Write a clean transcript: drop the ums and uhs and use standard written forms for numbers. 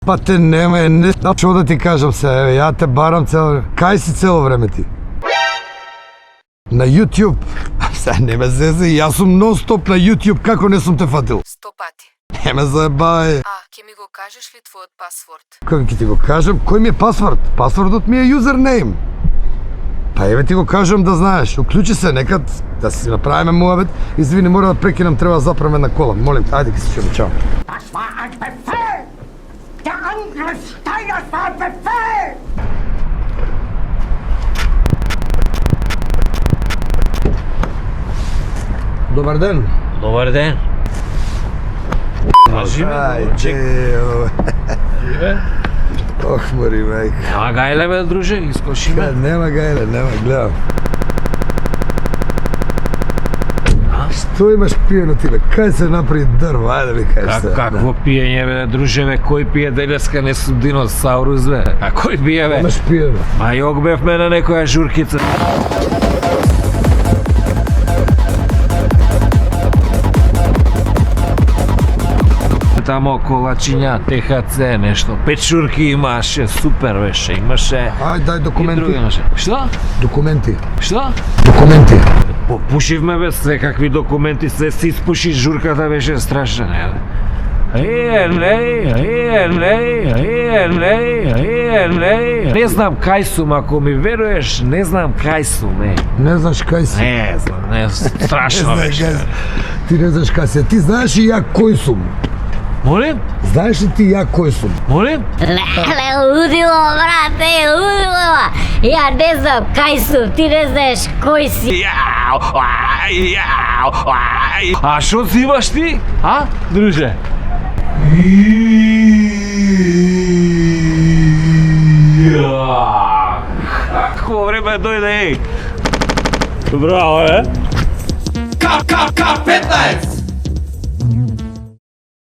Pa te nemoj, ne znam što da ti kažem se, evo, ja te baram celo vreme. Kaj si celo vreme ti? Na YouTube? Sad nema zeze, ja sam non stop na YouTube, kako ne sam te fatil? 100 pati. Nema zajebavaj. A, ке ми го кажеш ли твоят пасворд? Kako ti go kažem, koji mi je password? Passwordът mi je username. Pa evo ti go kažem da znaš, uključi se nekad, da si napravime muhabet. Izvini, moram da prekinem, treba zapravo na kola. Molim te, ajde, se čujemo, čao. Das war ein Befehl! Der Angriff Steiners war ein Befehl! Dobar den. Dobar den. Кажи ми, момчек. Живе? Oh, mori, majka. Nema gajle, bе, druže, iskoši me. Nema gajle, nema, gledam. Što imaš pijeno ti, be? Kaj se napravi drvo, ajde mi kaj se. Какво пиење, бе, друже, бе, кој пие денеска не сум диносаурус, бе? А кој пие, бе? Imaš pijeno. Ма јок бевме на некоја журкица. Тамо колачиња, ТХЦ, нешто. Печурки имаше, супер беше, имаше. Ajde, daj И други dokumenti. имаше. Што? Dokumenti. Што? Dokumenti. Попушивме, бе, секакви документи, се си испуши, журката беше страшна, не, бе. Не знам кај сум, ако ми веруеш, не знам кај сум, Ne znaš kaj si. Не знам, не, страшно Ne znaš беше. kaj si. Ti ne znaš kaj si. Ti znaš i ja koji sum. Молим? Znaš li ti ja koji sum? Молим? Леле, лудило, брате, лудило! Ja ne znam kaj su, ti ne znaš koji si. Јау, ај, јау, ај. А шо си имаш ти? А, друже? Какво време дојде, еј? Браво, е? K15!